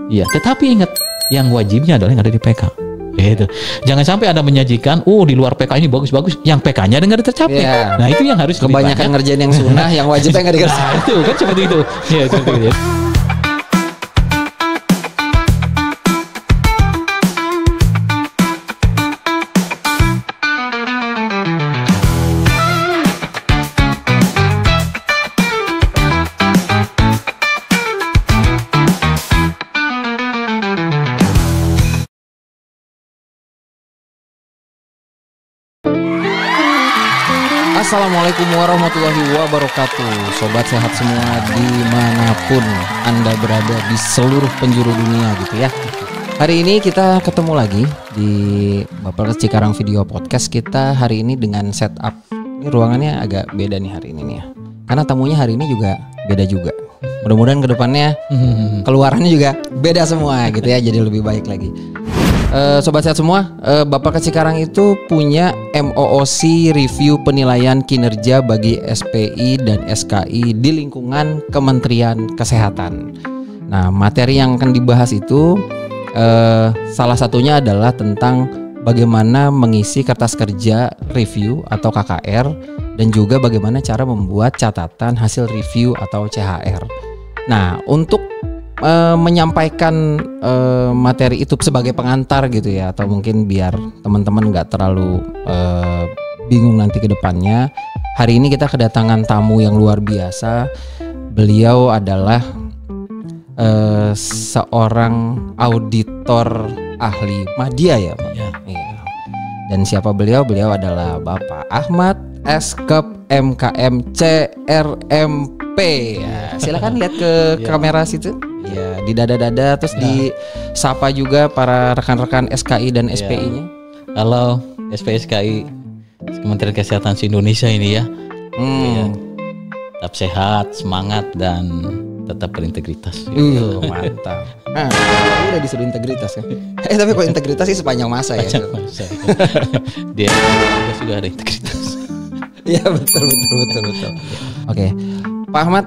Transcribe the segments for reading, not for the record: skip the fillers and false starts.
Iya, tetapi ingat yang wajibnya adalah yang ada di PK. Gitu. Jangan sampai Anda menyajikan, di luar PK ini bagus-bagus, yang PK-nya nggak tercapai. Yeah. Nah itu yang harus kebanyakan ngerjain yang sunnah, yang wajibnya nggak dikerjain. Nah, itu kan seperti itu. Ya, seperti itu. Assalamualaikum warahmatullahi wabarakatuh. Sobat sehat semua dimanapun Anda berada di seluruh penjuru dunia gitu ya. Hari ini kita ketemu lagi di Bapak Cikarang Video Podcast. Kita hari ini dengan setup, ini ruangannya agak beda nih hari ini nih ya, karena tamunya hari ini juga beda juga. Mudah-mudahan kedepannya keluarannya juga beda semua gitu ya, jadi lebih baik lagi. Sobat sehat semua, Bapak Cikarang itu punya MOOC review penilaian kinerja bagi SPI dan SKI di lingkungan Kementerian Kesehatan. Nah, materi yang akan dibahas itu salah satunya adalah tentang bagaimana mengisi kertas kerja review atau KKR, dan juga bagaimana cara membuat catatan hasil review atau CHR. Nah, untuk menyampaikan materi itu sebagai pengantar gitu ya, atau mungkin biar teman-teman nggak terlalu bingung nanti ke depannya, hari ini kita kedatangan tamu yang luar biasa. Beliau adalah seorang auditor ahli media ya, Pak. Ya. Iya. Dan siapa beliau? Beliau adalah Bapak Ahmad Eskep MKM CRMP. Ya, silakan lihat ke kamera situ. Ya, di dada-dada, terus disapa juga para rekan-rekan SKI dan SPI-nya. Halo, SPI SKI Kementerian Kesehatan Indonesia ini ya. Ya. Tetap sehat, semangat, dan tetap berintegritas. Mantap. Nah, udah disuruh integritas kan. Tapi kok integritas sih sepanjang masa ya. Dia sudah ada integritas. Iya, betul. Oke. Pak Ahmad,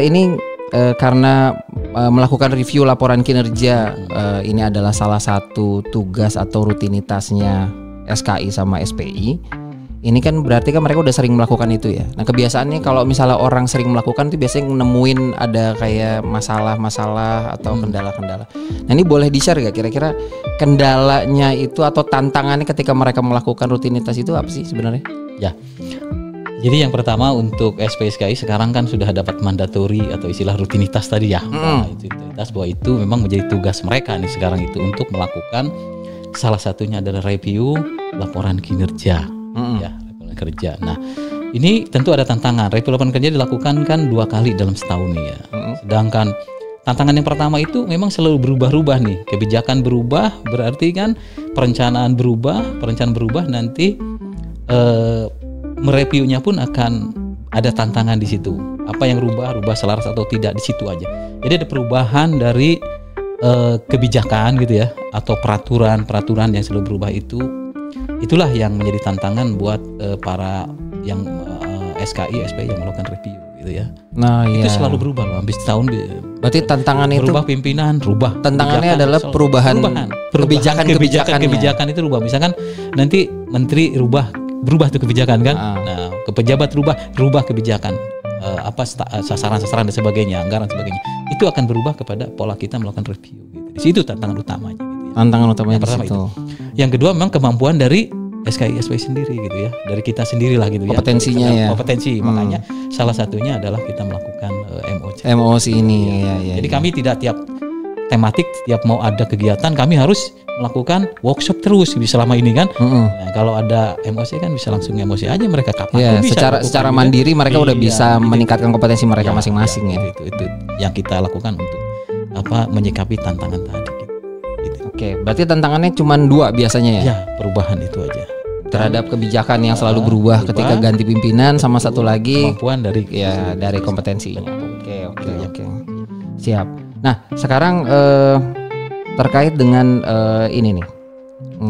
ini karena melakukan review laporan kinerja, ini adalah salah satu tugas atau rutinitasnya SKI sama SPI. Ini kan berarti kan mereka udah sering melakukan itu ya. Nah, kebiasaannya kalau misalnya orang sering melakukan itu biasanya nemuin ada kayak masalah-masalah atau kendala-kendala. Nah, ini boleh di-share gak kira-kira kendalanya itu atau tantangannya ketika mereka melakukan rutinitas itu apa sih sebenarnya? Ya. Jadi yang pertama untuk SPSKI sekarang kan sudah dapat mandatori atau istilah rutinitas tadi ya. Nah, itu rutinitas bahwa itu memang menjadi tugas mereka nih sekarang itu untuk melakukan, salah satunya adalah review laporan kinerja. Ya, laporan kerja. Nah, ini tentu ada tantangan. Review laporan kerja dilakukan kan 2 kali dalam setahun nih ya. Sedangkan tantangan yang pertama itu memang selalu berubah-ubah nih. Kebijakan berubah, berarti kan perencanaan berubah nanti mereviewnya pun akan ada tantangan di situ. Apa yang rubah selaras atau tidak, di situ aja. Jadi ada perubahan dari kebijakan gitu ya, atau peraturan yang selalu berubah itu. Itulah yang menjadi tantangan buat para yang SKI, SPI yang melakukan review gitu ya. Nah, itu selalu berubah loh, habis tahun. Berarti tantangan itu berubah pimpinan, tantangannya adalah perubahan kebijakan itu rubah. Misalkan nanti menteri berubah tuh kebijakan kan. Nah, ke pejabat berubah kebijakan, sasaran-sasaran dan sebagainya, anggaran sebagainya. Itu akan berubah kepada pola kita melakukan review gitu. Di situ tantangan utamanya gitu ya. Tantangan utamanya di situ. Yang kedua memang kemampuan dari SKI SPI sendiri gitu ya. Dari kita sendirilah gitu kompetensinya ya. Kompetensi. Makanya salah satunya adalah kita melakukan MOOC ini ya. Jadi kami tidak tiap tematik, tiap mau ada kegiatan kami harus melakukan workshop terus selama ini kan. Nah, kalau ada MOC kan bisa langsung MOC aja mereka kapan ya, secara mandiri mereka udah bisa meningkatkan kompetensi mereka masing-masing ya. Itu yang kita lakukan untuk menyikapi tantangan tadi gitu. Oke, berarti tantangannya cuma 2 biasanya ya? Ya, perubahan itu aja. Terhadap kebijakan yang selalu berubah ketika ganti pimpinan, sama satu lagi kemampuan dari kompetensinya. Oke. Siap. Nah, sekarang terkait dengan ini nih,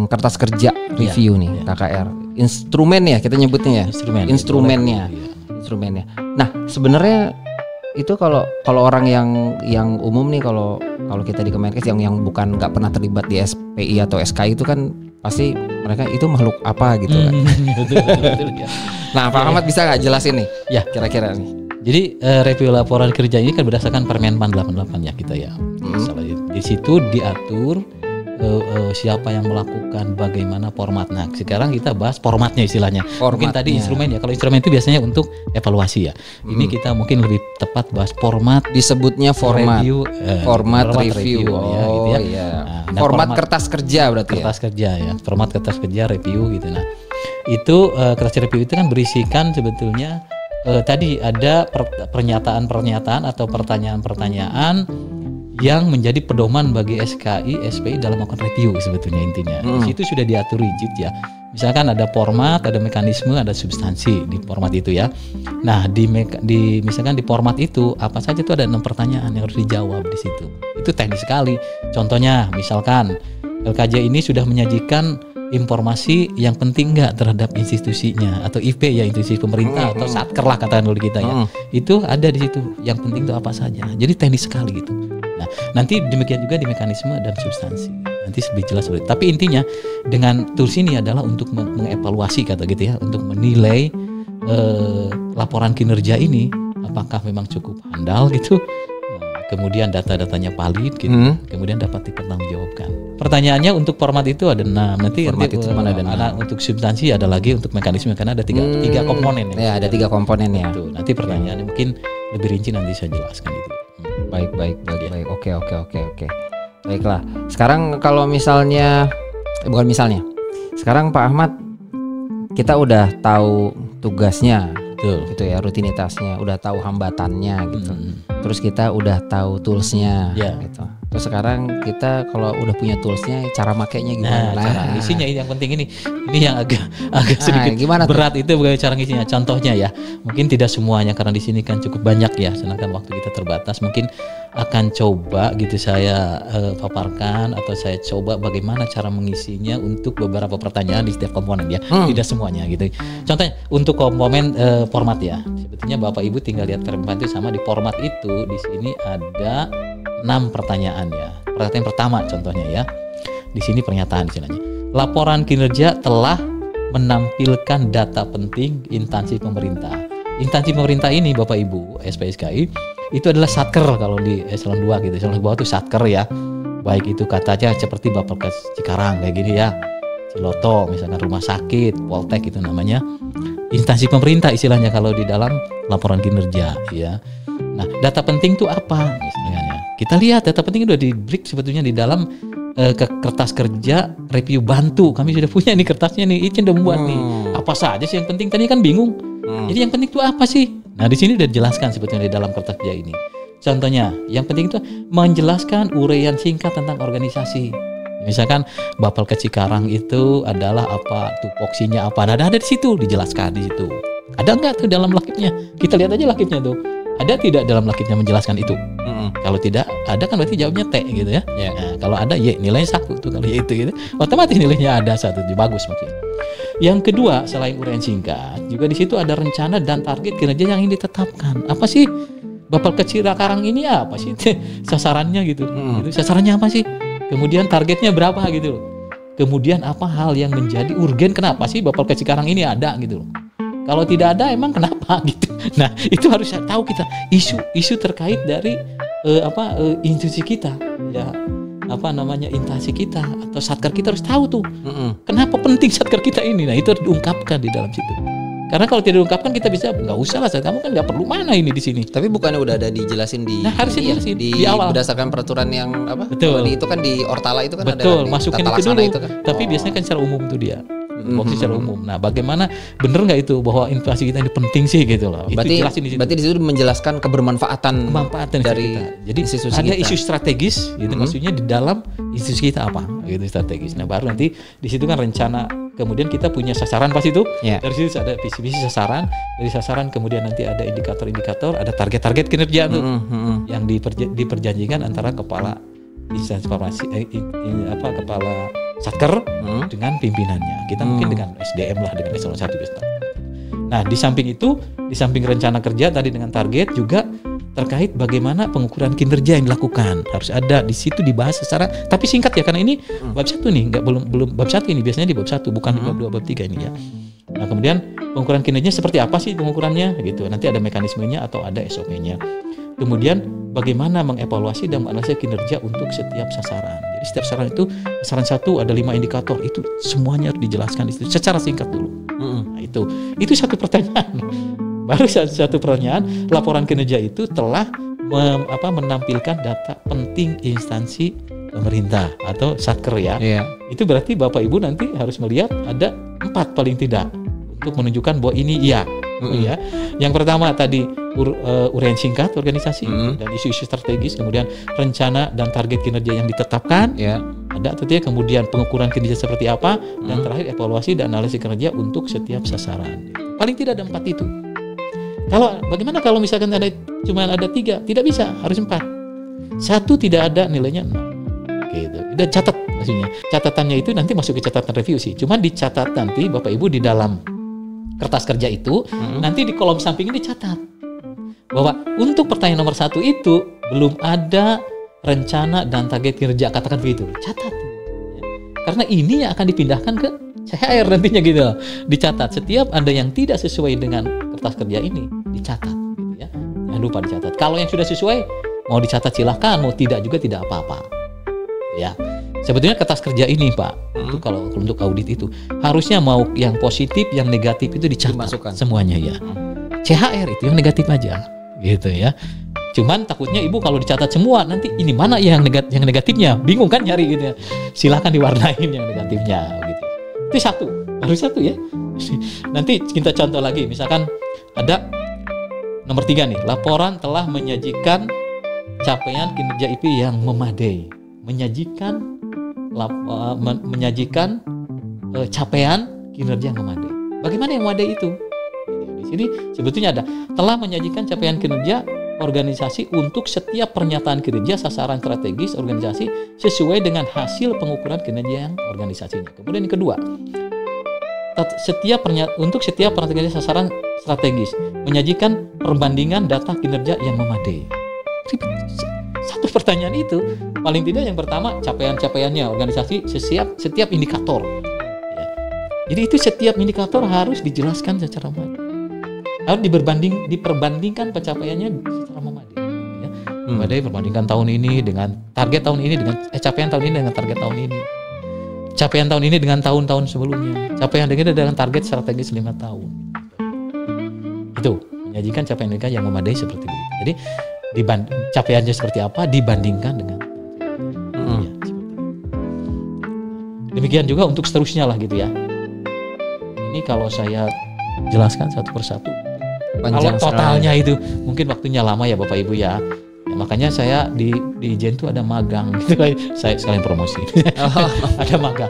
kertas kerja review nih, KKR. Instrumen ya kita nyebutnya ya. Instrumennya. Nah, sebenarnya itu kalau orang yang umum nih, kalau kita di Kemenkes yang bukan nggak pernah terlibat di SPI atau SKI itu kan pasti mereka itu makhluk apa gitu kan. Betul, ya. Nah, Pak Ahmad bisa nggak jelasin nih? Ya. Kira-kira nih. Jadi review laporan kerja ini kan berdasarkan Permenpan 88 ya kita ya. Di situ diatur siapa yang melakukan, bagaimana format. Nah, sekarang kita bahas formatnya istilahnya. Mungkin tadi instrumen ya. Kalau instrumen itu biasanya untuk evaluasi ya. Ini kita mungkin lebih tepat bahas format. Disebutnya format review, format review. Ya, gitu ya. Iya. Nah, format kertas kerja berarti kertas kerja ya. Format kertas kerja review gitu. Nah, itu kertas review itu kan berisikan sebetulnya tadi ada pernyataan-pernyataan atau pertanyaan-pertanyaan yang menjadi pedoman bagi SKI, SPI dalam melakukan review sebetulnya intinya. Di situ sudah diatur rigid ya. Misalkan ada format, ada mekanisme, ada substansi di format itu ya. Nah, misalkan di format itu apa saja itu ada 6 pertanyaan yang harus dijawab di situ. Itu teknis sekali. Contohnya misalkan LKJ ini sudah menyajikan informasi yang penting nggak terhadap institusinya atau IP ya, institusi pemerintah atau satker lah katakan dulu kita ya. Itu ada di situ. Yang penting itu apa saja. Jadi teknis sekali gitu. Nah, nanti demikian juga di mekanisme dan substansi. Nanti lebih jelas. Tapi intinya dengan tools ini adalah untuk mengevaluasi kata gitu ya, untuk menilai laporan kinerja ini apakah memang cukup handal gitu. Kemudian data-datanya valid gitu. Kemudian dapat dipertanggungjawabkan. Pertanyaannya untuk format itu ada 6. Nanti itu mana ada 6. Untuk substansi ada lagi, untuk mekanisme karena ada tiga komponen ya. Ada 3 komponen ya. Itu. Nanti pertanyaannya mungkin lebih rinci nanti saya jelaskan itu. Baik. Oke. Baiklah. Sekarang kalau misalnya sekarang Pak Ahmad kita udah tahu tugasnya. Betul. Gitu ya, rutinitasnya, udah tahu hambatannya gitu. Terus kita udah tahu toolsnya gitu. Terus sekarang kita kalau udah punya toolsnya, cara makainya gimana? Nah, cara ngisinya ini yang penting ini yang agak sedikit berat itu bagaimana cara ngisinya. Contohnya ya, mungkin tidak semuanya karena di sini kan cukup banyak ya, sedangkan waktu kita terbatas. Mungkin akan coba gitu saya paparkan atau saya coba bagaimana cara mengisinya untuk beberapa pertanyaan di setiap komponen ya. Tidak semuanya gitu. Contohnya untuk komponen format ya. Sebetulnya Bapak Ibu tinggal lihat Permenpan itu sama di format itu di sini ada 6 pertanyaan ya. Pertanyaan pertama contohnya ya. Di sini pernyataan istilahnya. Laporan kinerja telah menampilkan data penting instansi pemerintah. Instansi pemerintah ini Bapak Ibu, SPSKI itu adalah satker kalau di eselon 2 gitu. Eselon 2 itu satker ya. Baik itu katanya seperti Bapelkes Cikarang kayak gini ya. Ciloto misalkan rumah sakit, Poltek itu namanya instansi pemerintah istilahnya kalau di dalam laporan kinerja ya. Nah, data penting itu apa misalnya? Kita lihat data penting itu udah di break sebetulnya di dalam kertas kerja review bantu. Kami sudah punya nih kertasnya nih, Icin udah membuat nih. Apa saja sih yang penting? Tadi kan bingung. Jadi yang penting itu apa sih? Nah, di sini udah dijelaskan sebetulnya di dalam kertas kerja ini. Contohnya, yang penting itu menjelaskan uraian singkat tentang organisasi. Misalkan Bapelkes Cikarang itu adalah apa, tupoksinya apa. Nah, ada di situ dijelaskan di situ. Ada enggak tuh dalam lakibnya? Kita lihat aja lakibnya tuh. Ada tidak dalam lakibnya menjelaskan itu? Kalau tidak ada kan berarti jawabnya T gitu ya. Nah, kalau ada Y nilainya 1 tuh kalau Y itu gitu. Otomatis nilainya ada 1, bagus makin. Yang kedua selain uraian singkat, juga di situ ada rencana dan target kinerja yang ingin ditetapkan. Apa sih Bapelkes Cikarang ini apa sih sasarannya gitu? Gitu. Sasarannya apa sih? Kemudian targetnya berapa gitu loh. Kemudian apa hal yang menjadi urgen, kenapa sih Bapelkes Cikarang ini ada gitu loh. Kalau tidak ada emang kenapa gitu. Nah, itu harus tahu kita isu terkait dari institusi kita ya, instansi kita atau satker kita harus tahu tuh. Kenapa penting satker kita ini. Nah, itu harus diungkapkan di dalam situ. Karena kalau tidak diungkapkan kita bisa nggak usah lah, kamu kan nggak perlu mana ini di sini. Tapi bukannya udah ada dijelasin di harusnya dijelasin di awal berdasarkan peraturan yang apa? Betul. Itu kan di Ortala itu kan betul, ada masukin itu dulu. Itu kan. Tapi biasanya kan secara umum tuh dia. Secara umum. Nah, bagaimana bener nggak itu bahwa inflasi kita ini penting sih gitu loh. Berarti di situ menjelaskan kebermanfaatan dari kita. Jadi ada isu strategis gitu, maksudnya di dalam institusi kita apa gitu strategis. Nah, baru nanti di situ kan rencana, kemudian kita punya sasaran pas itu. Dari situ ada visi sasaran, dari sasaran kemudian nanti ada indikator-indikator, ada target-target kinerja tuh yang diperjanjikan antara kepala instansi informasi kepala satker dengan pimpinannya. Kita mungkin dengan SDM lah, dengan eselon 1 biasa. Nah, di samping itu, di samping rencana kerja tadi dengan target juga terkait bagaimana pengukuran kinerja yang dilakukan. Harus ada di situ dibahas secara, tapi singkat ya, karena ini bab 1 nih, belum bab 1 ini, biasanya di bab 1 bukan di bab 2 bab 3 ini ya. Nah, kemudian pengukuran kinerja seperti apa sih pengukurannya gitu. Nanti ada mekanismenya atau ada SOP-nya. Kemudian bagaimana mengevaluasi dan menganalisis kinerja untuk setiap sasaran. Jadi setiap sasaran itu, sasaran 1 ada 5 indikator, itu semuanya harus dijelaskan itu secara singkat dulu. Nah, itu satu pertanyaan. Baru satu pertanyaan, laporan kinerja itu telah menampilkan data penting instansi pemerintah atau satker ya. Itu berarti Bapak Ibu nanti harus melihat ada 4 paling tidak untuk menunjukkan bahwa ini ya. Yang pertama tadi uraian singkat organisasi dan isu-isu strategis, kemudian rencana dan target kinerja yang ditetapkan. Ada atau tidak, kemudian pengukuran kinerja seperti apa, dan terakhir evaluasi dan analisis kinerja untuk setiap sasaran. Paling tidak ada 4 itu. Bagaimana kalau misalkan cuma ada 3? Tidak bisa, harus 4. 1 tidak ada, nilainya 0. Gitu. Udah catat maksudnya. Catatannya itu nanti masuk ke catatan review sih. Cuman dicatat nanti Bapak Ibu di dalam kertas kerja itu, nanti di kolom samping ini dicatat bahwa untuk pertanyaan nomor 1 itu belum ada rencana dan target kinerja, katakan begitu. Catat. Karena ini yang akan dipindahkan ke CHR nantinya gitu. Dicatat. Setiap ada yang tidak sesuai dengan kertas kerja ini, dicatat gitu ya. Jangan lupa dicatat. Kalau yang sudah sesuai, mau dicatat silahkan, mau tidak juga tidak apa-apa. Ya. Sebetulnya kertas kerja ini, Pak, itu kalau untuk audit itu harusnya mau yang positif, yang negatif itu dicatat semuanya ya. CHR itu yang negatif aja, gitu ya. Cuman takutnya Ibu kalau dicatat semua nanti ini mana yang negatifnya, bingung kan nyari gitu ya. Silakan diwarnain yang negatifnya, gitu. Itu 1, baru 1 ya. Nanti kita contoh lagi, misalkan ada nomor 3 nih, laporan telah menyajikan capaian kinerja IP yang memadai. Menyajikan capaian kinerja yang memadai. Bagaimana yang memadai itu? Di sini sebetulnya ada telah menyajikan capaian kinerja organisasi untuk setiap pernyataan kinerja sasaran strategis organisasi sesuai dengan hasil pengukuran kinerja yang organisasinya. Kemudian yang kedua, untuk setiap pernyataan kinerja sasaran strategis menyajikan perbandingan data kinerja yang memadai. Satu pertanyaan itu paling tidak yang pertama capaian-capaiannya organisasi setiap indikator ya. Jadi itu setiap indikator harus dijelaskan secara memadai, harus diperbandingkan pencapaiannya secara memadai ya. Memadai perbandingkan tahun ini dengan target tahun ini dengan capaian tahun ini dengan target tahun ini, capaian tahun ini dengan tahun-tahun sebelumnya, capaian ini dengan target strategis 5 tahun. Itu menyajikan capaian yang memadai seperti itu. Jadi capaiannya seperti apa dibandingkan dengan ya, demikian juga untuk seterusnya lah gitu ya. Ini kalau saya jelaskan satu persatu, kalau totalnya itu mungkin waktunya lama ya Bapak Ibu ya. Makanya saya di Ijen itu ada magang gitu, saya sekalian promosi. Ada magang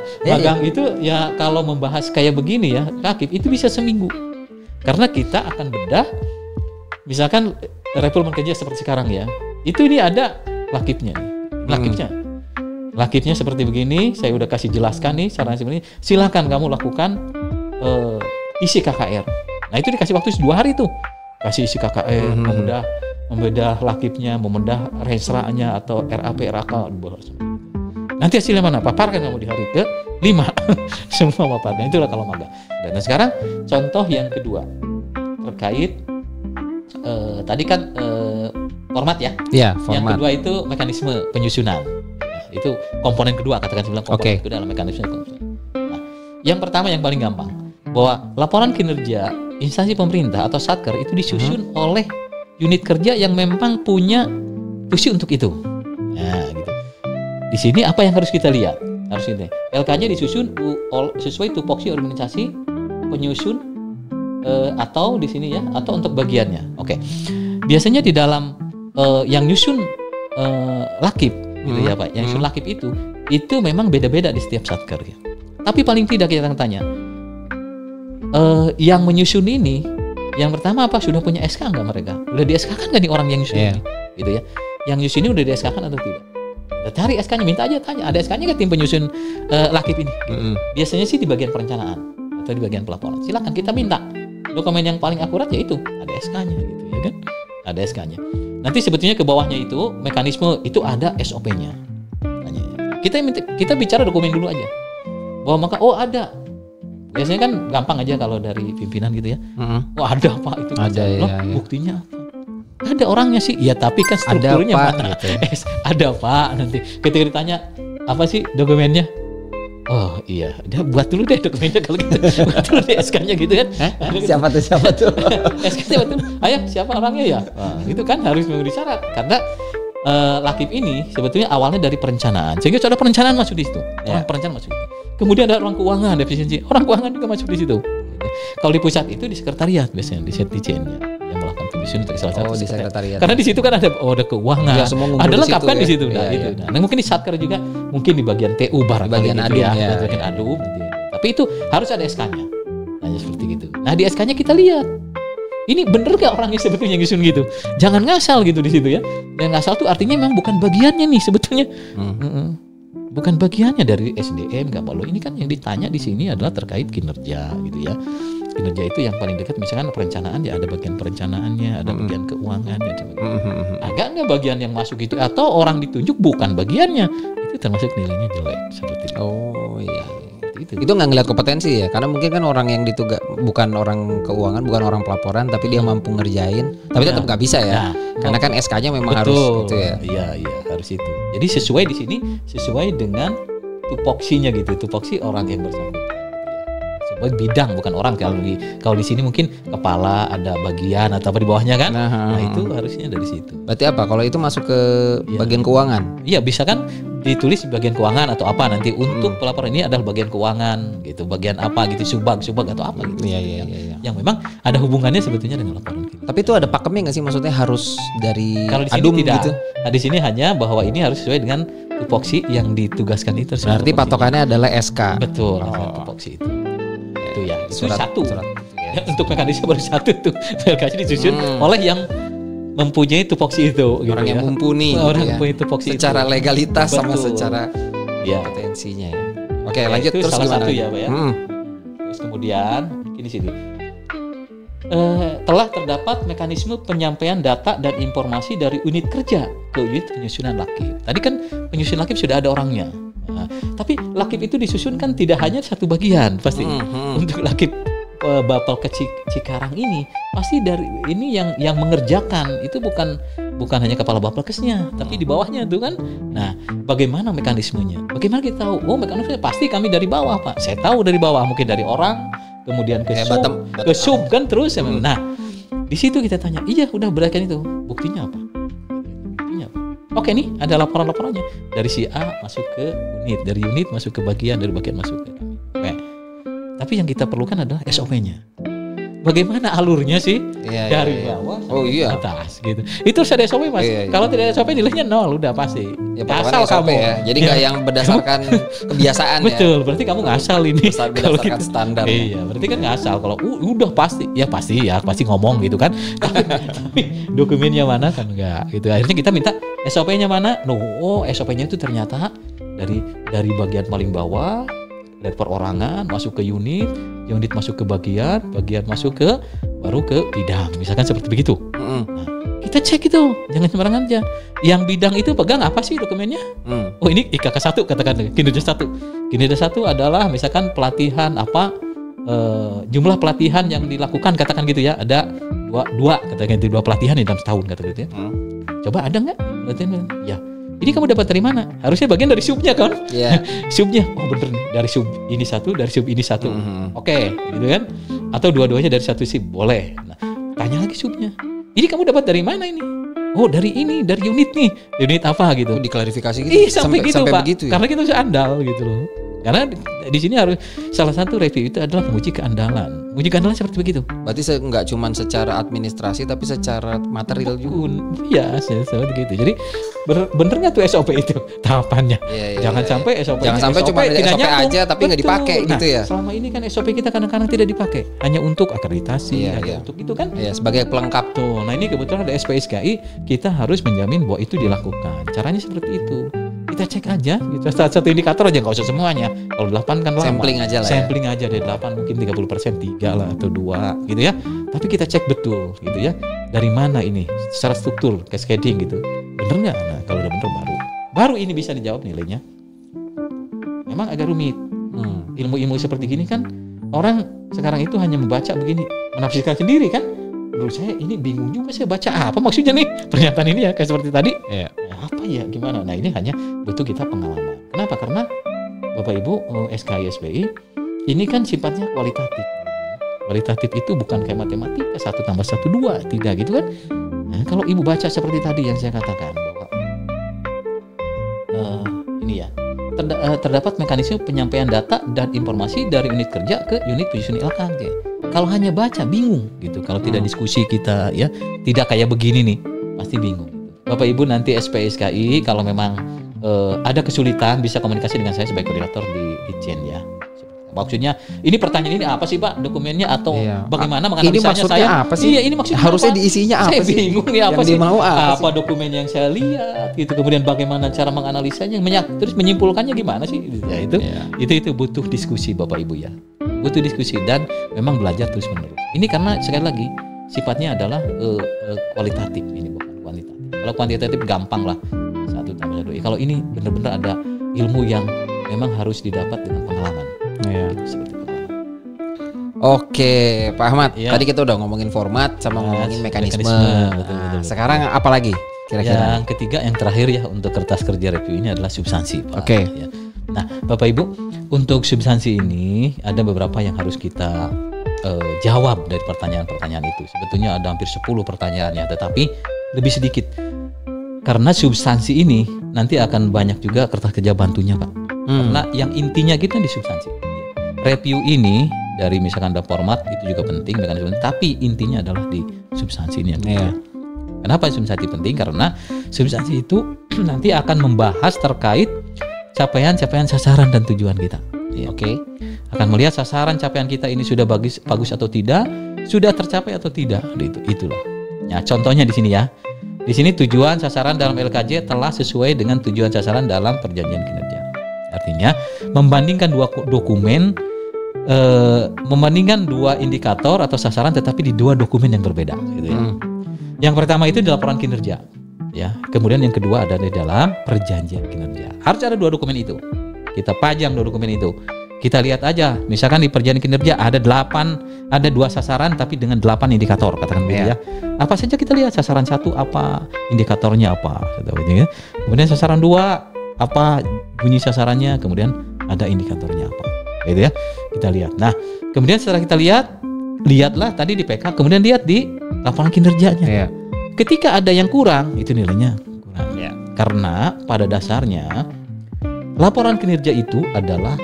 itu ya kalau membahas kayak begini ya Rakib itu bisa seminggu, karena kita akan bedah misalkan rekrutmen kerja seperti sekarang ya, itu ini ada lakibnya, lakibnya seperti begini. Saya udah kasih jelaskan nih caranya seperti ini. Silakan kamu lakukan isi KKR. Nah itu dikasih waktu 2 hari tuh, kasih isi KKR, membedah lakibnya, membedah resra-nya atau RAP, RAK. Nanti hasilnya mana? Paparkan kamu di hari ke-5 semua paparkan. Itulah kalau magang. Dan sekarang contoh yang kedua terkait tadi kan format ya. Iya, format. Yang kedua itu mekanisme penyusunan. Nah, itu komponen kedua, katakan saya bilang komponen kedua dalam mekanisme penyusunan. Nah, yang pertama yang paling gampang, bahwa laporan kinerja instansi pemerintah atau satker itu disusun oleh unit kerja yang memang punya fungsi untuk itu. Nah, gitu. Di sini apa yang harus kita lihat? Harus ini. LK-nya disusun sesuai tupoksi organisasi penyusun atau di sini ya, atau untuk bagiannya. Oke. Biasanya di dalam yang nyusun lakib gitu ya Pak. Yang nyusun lakib itu memang beda-beda di setiap satker ya. Tapi paling tidak kita tanya yang menyusun ini, yang pertama apa, sudah punya SK nggak mereka? Udah di SK kan nggak nih orang yang nyusun ini? Gitu ya. Yang nyusun ini udah di SK kan atau tidak? Kita cari SK-nya, minta aja tanya, ada SK-nya nggak tim penyusun lakib ini? Gitu. Biasanya sih di bagian perencanaan atau di bagian pelaporan. Silakan kita minta dokumen yang paling akurat, yaitu ada SK-nya gitu ya kan, ada SK-nya. Nanti sebetulnya ke bawahnya itu mekanisme itu ada SOP-nya. Kita bicara dokumen dulu aja. Bahwa maka ada. Biasanya kan gampang aja kalau dari pimpinan gitu ya. Oh ada Pak itu. Ada ya, buktinya apa? Ada orangnya sih. Ya tapi kan strukturnya ada, Pak, mana? gitu. Ada Pak. Nanti ketika ditanya apa sih dokumennya? Oh iya, dia buat dulu deh dokumennya kalau gitu. Buat dulu deh SK-nya gitu kan. Siapa tuh? SK-nya betul. Ayo siapa orangnya ya? Itu kan harus memenuhi syarat. Karena Lakip ini sebetulnya awalnya dari perencanaan. Sehingga ada perencanaan masuk di situ. Orang perencanaan masuk di situ. Kemudian ada orang keuangan, efisiensi. Orang keuangan juga masuk di situ. Kalau di pusat itu di sekretariat biasanya, di Setjen-nya yang melakukan penyusunan untuk salah satu di sekretariat. Karena di situ kan ada keuangan. Ya, ada lengkap kan di situ. Ya. Nah, mungkin di Satker juga, mungkin di bagian TU barangkali bagian gitu adum, ya. Bagian adum. Tapi itu harus ada SK-nya. Nah, seperti gitu. Nah, di SK-nya kita lihat. Ini bener gak orangnya sebetulnya nyusun gitu? Jangan ngasal gitu di situ ya. Dan ngasal tuh artinya memang bukan bagiannya nih sebetulnya. Bukan bagiannya dari SDM nggak perlu. Ini kan yang ditanya di sini adalah terkait kinerja gitu ya. Kinerja itu yang paling dekat misalkan perencanaan ya ada bagian perencanaannya, ada bagian keuangannya. Agak nggak bagian yang masuk itu atau orang ditunjuk bukan bagiannya itu termasuk nilainya jelek seperti itu. Oh iya. Itu nggak ngeliat kompetensi ya, karena mungkin kan orang yang bukan orang keuangan, bukan orang pelaporan, tapi dia mampu ngerjain, tapi tetap nggak bisa ya, karena kan SK-nya memang harus itu ya. Iya harus itu. Jadi sesuai di sini sesuai dengan tupoksinya gitu, tupoksi orang yang bersangkutan. Sesuai bidang bukan orang. Kalau di sini mungkin kepala ada bagian atau apa di bawahnya kan, nah itu harusnya dari situ. Berarti apa? Kalau itu masuk ke bagian keuangan? Iya bisa kan ditulis di bagian keuangan atau apa nanti untuk pelaporan ini adalah bagian keuangan gitu, bagian apa gitu, subag atau apa gitu. Iya. Yang memang ada hubungannya sebetulnya dengan laporan kita. Tapi itu ada pakemnya nggak sih, maksudnya harus dari kalau di sini adum tidak. gitu? Nah, di sini hanya bahwa ini harus sesuai dengan tupoksi yang ditugaskan itu. Berarti patokannya adalah SK. Betul, tupoksi itu. Itu ya, itu surat, satu. Surat, ya, untuk mekanisme baru satu tuh. Mekanisme disusun oleh yang mempunyai tupoksi itu gitu orang yang ya. mumpuni orang ya. Mempunyai tupoksi secara itu. legalitas sama Betul. secara potensinya ya. Oke, lanjut itu terus salah gimana? Satu ya, Pak ya. Terus kemudian di sini telah terdapat mekanisme penyampaian data dan informasi dari unit kerja ke unit penyusunan Lakip. Tadi kan penyusunan Lakip sudah ada orangnya. Nah, tapi Lakip itu disusun kan tidak hanya satu bagian pasti. Untuk Lakip Bapel ke Cikarang ini pasti dari ini yang mengerjakan itu bukan hanya kepala Bapelkesnya tapi di bawahnya itu kan. Nah, bagaimana mekanismenya? Bagaimana kita tahu? Oh, mekanismenya pasti kami dari bawah, Pak. Saya tahu dari bawah, mungkin dari orang, kemudian ke sub kan terus. Nah, di situ kita tanya, iya udah berikan itu. Buktinya apa? Oke nih, ada laporan-laporannya. Dari si A masuk ke unit, dari unit masuk ke bagian, dari bagian masuk ke kami. Tapi yang kita perlukan adalah SOP-nya. Bagaimana alurnya sih dari bawah ke atas gitu. Itu harus ada SOP, Mas. Kalau tidak ada SOP nilainya 0 udah pasti. Ya, asal kamu ya. Jadi nggak yang berdasarkan kebiasaan. Betul, berarti kamu ngasal ini. Berdasarkan standar. Iya, berarti kan ngasal. Kalau udah pasti ngomong gitu kan. Tapi dokumennya mana kan enggak gitu. Akhirnya kita minta SOP-nya mana? SOP-nya itu ternyata dari bagian paling bawah, dari perorangan masuk ke unit masuk ke bagian masuk ke baru ke bidang, misalkan seperti begitu. Nah, kita cek itu, jangan sembarangan aja. Yang bidang itu pegang apa sih dokumennya? Oh ini IKK 1 katakan kinerja 1. Kinerja 1 adalah misalkan pelatihan apa jumlah pelatihan yang dilakukan katakan gitu ya, ada dua katakan itu 2 pelatihan dalam setahun katakan gitu ya. Coba ada nggak pelatihan? Ya. Ini kamu dapat dari mana? Harusnya bagian dari subnya kan? Yeah. Subnya, bener nih dari sub ini satu, dari sub ini satu. Oke, gitu kan? Atau dua-duanya dari satu sub, boleh. Nah, tanya lagi subnya. Ini kamu dapat dari mana ini? Oh, dari ini, dari unit nih. Unit apa gitu? Diklarifikasi gitu. Sampai gitu, Pak. Begitu, ya? Karena kita harus andal gitu loh. Karena di sini harus salah satu review itu adalah menguji keandalan. Menguji keandalan seperti begitu. Berarti nggak cuma secara administrasi tapi secara material juga. Iya, seperti begitu. Jadi bener nggak tuh SOP itu tahapannya? Jangan sampai SOP. Jangan sampai cuma ada SOP aja tapi nggak dipakai gitu ya. Selama ini kan SOP kita kadang-kadang tidak dipakai, hanya untuk akreditasi, untuk itu kan. Iya, sebagai pelengkap tuh. Nah ini kebetulan ada SPSKI, kita harus menjamin bahwa itu dilakukan. Caranya seperti itu. Kita cek aja gitu. Satu indikator aja, nggak usah semuanya. Kalau 8 kan lama. Sampling aja lah. Sampling aja dari 8 mungkin 30% 3 lah atau 2 gitu ya. Tapi kita cek betul gitu ya. dari mana ini secara struktur cascading gitu, bener nggak? Nah kalau udah bener baru ini bisa dijawab nilainya. Memang agak rumit. Ilmu-ilmu seperti gini kan orang sekarang itu hanya membaca begini, menafsirkan sendiri kan. Menurut saya ini bingung juga, saya baca apa maksudnya nih pernyataan ini ya, kayak seperti tadi. Apa ya, gimana? Nah ini hanya butuh kita pengalaman. Kenapa? Karena Bapak Ibu, SKI SBI ini kan sifatnya kualitatif. Kualitatif itu bukan kayak matematika 1 tambah 1 2, tidak gitu kan. Nah, kalau Ibu baca seperti tadi yang saya katakan bahwa ini ya, terdapat mekanisme penyampaian data dan informasi dari unit kerja ke unit penyusun LKG. Kalau hanya baca bingung gitu. Kalau tidak diskusi kita ya, tidak kayak begini nih, pasti bingung. Bapak Ibu nanti SPSKI kalau memang ada kesulitan bisa komunikasi dengan saya sebagai koordinator di Itjen ya. Maksudnya ini pertanyaan ini apa sih Pak dokumennya atau bagaimana menganalisanya? Ini maksudnya saya apa sih? Iya, ini maksudnya harusnya apa? diisinya apa saya sih? Bingung nih apa yang sih? Dimau apa dokumen yang saya lihat gitu, kemudian bagaimana cara menganalisanya, terus menyimpulkannya gimana sih? Ya itu butuh diskusi Bapak Ibu ya. Butuh diskusi dan memang belajar terus menerus. Ini karena sekali lagi sifatnya adalah kualitatif, ini bukan kuantitatif. Kalau kuantitatif gampang lah 1 tambah 1. Kalau ini benar-benar ada ilmu yang memang harus didapat dengan pengalaman. Seperti pengalaman. Oke, Pak Ahmad. Tadi Ya. kita udah ngomongin format sama ngomongin mekanisme. Betul. Sekarang apa lagi kira-kira? Yang ketiga, yang terakhir ya untuk kertas kerja review ini adalah substansi, Pak. Oke. Ya. Nah, Bapak Ibu, untuk substansi ini ada beberapa yang harus kita jawab dari pertanyaan-pertanyaan itu. Sebetulnya ada hampir 10 pertanyaannya, tetapi lebih sedikit. Karena substansi ini nanti akan banyak juga kertas kerja bantunya, Pak. Karena yang intinya kita di substansi. Review ini dari misalkan ada format itu juga penting, tapi intinya adalah di substansi ini yang penting. Kenapa substansi penting? Karena substansi itu nanti akan membahas terkait capaian sasaran dan tujuan kita. Oke. Akan melihat sasaran capaian kita ini sudah bagus atau tidak, sudah tercapai atau tidak. Itulah. Ya, contohnya di sini ya. Di sini tujuan sasaran dalam LKJ telah sesuai dengan tujuan sasaran dalam perjanjian kinerja. Artinya membandingkan dua dokumen, membandingkan 2 indikator atau sasaran tetapi di 2 dokumen yang berbeda. Gitu ya. Yang pertama itu di laporan kinerja. Ya, kemudian yang kedua ada di dalam perjanjian kinerja. Harus ada 2 dokumen itu. Kita pajang 2 dokumen itu. Kita lihat aja, misalkan di perjanjian kinerja ada 2 sasaran tapi dengan 8 indikator, katakan begitu ya. Apa saja kita lihat, sasaran 1 apa, indikatornya apa, gitu ya. Kemudian sasaran 2 apa bunyi sasarannya, kemudian ada indikatornya apa. Gitu ya. Kita lihat. Nah, kemudian setelah kita lihatlah tadi di PK, kemudian lihat di laporan kinerjanya. Ketika ada yang kurang, itu nilainya kurang. Karena pada dasarnya laporan kinerja itu adalah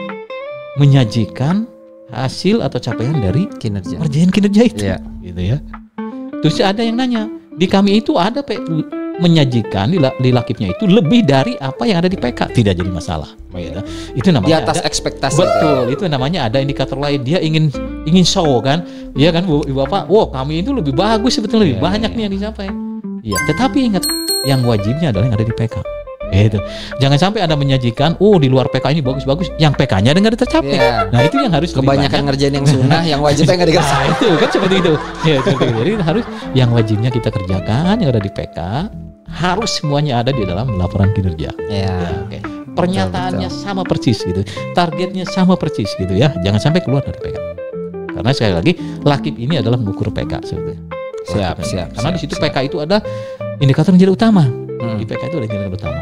menyajikan hasil atau capaian dari perjanjian kinerja itu. Gitu ya. Terus ada yang nanya, di kami itu ada menyajikan di lakipnya itu lebih dari apa yang ada di PK, tidak jadi masalah. Gitu. Itu namanya di atas ada, ekspektasi. Betul, itu namanya ada indikator lain. Dia ingin show kan, iya kan Bapak. Wow, kami itu lebih bagus sebetulnya, lebih banyak nih yang dicapai. Iya, tetapi ingat, yang wajibnya adalah yang ada di PK. Gitu. Jangan sampai Anda menyajikan, di luar PK ini bagus-bagus, yang PK-nya nggak tercapai. Nah itu yang harus kebanyakan ngerjain yang sunnah, yang wajibnya nggak dikerjain. Nah, itu kan seperti itu. Ya, jadi harus yang wajibnya kita kerjakan, yang ada di PK harus semuanya ada di dalam laporan kinerja. Okay. Pernyataannya sama persis gitu, targetnya sama persis gitu ya. Jangan sampai keluar dari PK. Karena sekali lagi lakip ini adalah mengukur PK sebetulnya. Siap. Karena di situ PK itu ada indikator yang jadi utama. Di PK itu ada indikator utama.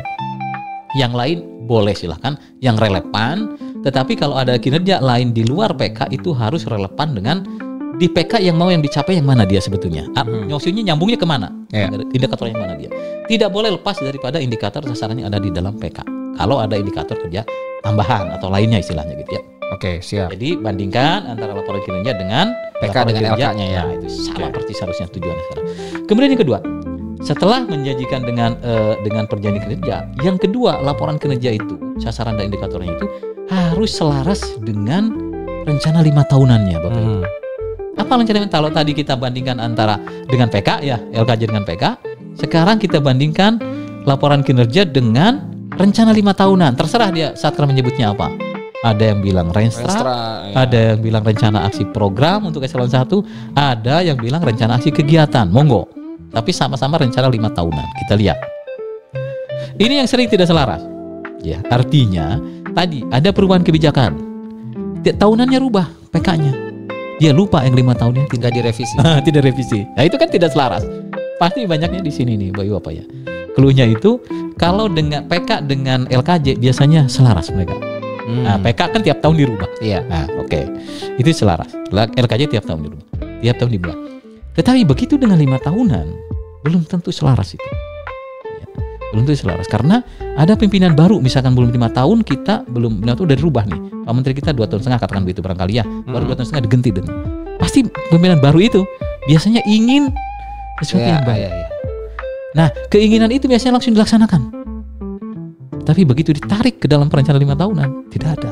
Yang lain boleh silahkan, yang relevan. Tetapi kalau ada kinerja lain di luar PK itu harus relevan dengan di PK yang mau yang dicapai yang mana dia sebetulnya. Maksudnya nyambungnya kemana? Indikator yang mana dia. Tidak boleh lepas daripada indikator sasaran yang ada di dalam PK. Kalau ada indikator kerja tambahan atau lainnya istilahnya gitu ya. Oke, siap. Jadi bandingkan antara laporan kinerja dengan PK dengan LK-nya ya. Nah, itu sama persis harusnya tujuannya sekarang. Kemudian yang kedua, setelah menjanjikan dengan perjanjian kinerja, yang kedua laporan kinerja itu sasaran dan indikatornya itu harus selaras dengan rencana 5 tahunannya, Bapak. Apa rencana kalau tadi kita bandingkan antara dengan PK ya, LKJ dengan PK, sekarang kita bandingkan laporan kinerja dengan rencana 5 tahunan. Terserah dia Satker menyebutnya apa. Ada yang bilang Renstra, ada yang bilang rencana aksi program untuk eselon 1, ada yang bilang rencana aksi kegiatan. Monggo. tapi sama-sama rencana 5 tahunan. Kita lihat. Ini yang sering tidak selaras. Ya, artinya tadi ada perubahan kebijakan. Tahunannya rubah PK-nya. Dia lupa yang 5 tahunnya Tidak direvisi. tidak revisi. Nah, itu kan tidak selaras. Pasti banyaknya di sini nih, Bapak ya. Cluenya itu kalau dengan PK dengan LKJ biasanya selaras mereka. Nah, PK kan tiap tahun dirubah. Iya. Nah, oke. Itu selaras. LKJ tiap tahun dirubah. Tiap tahun dibuat. Tetapi begitu dengan 5 tahunan, belum tentu selaras itu. Ya, belum tentu selaras. Karena ada pimpinan baru, misalkan belum 5 tahun, kita belum benar udah dirubah nih. Pak Menteri kita 2 tahun setengah, katakan begitu barangkali ya. Baru 2 tahun setengah diganti. Pasti pimpinan baru itu biasanya ingin sesuatu yang baik. Nah, keinginan itu biasanya langsung dilaksanakan. Tapi begitu ditarik ke dalam perencanaan 5 tahunan, tidak ada.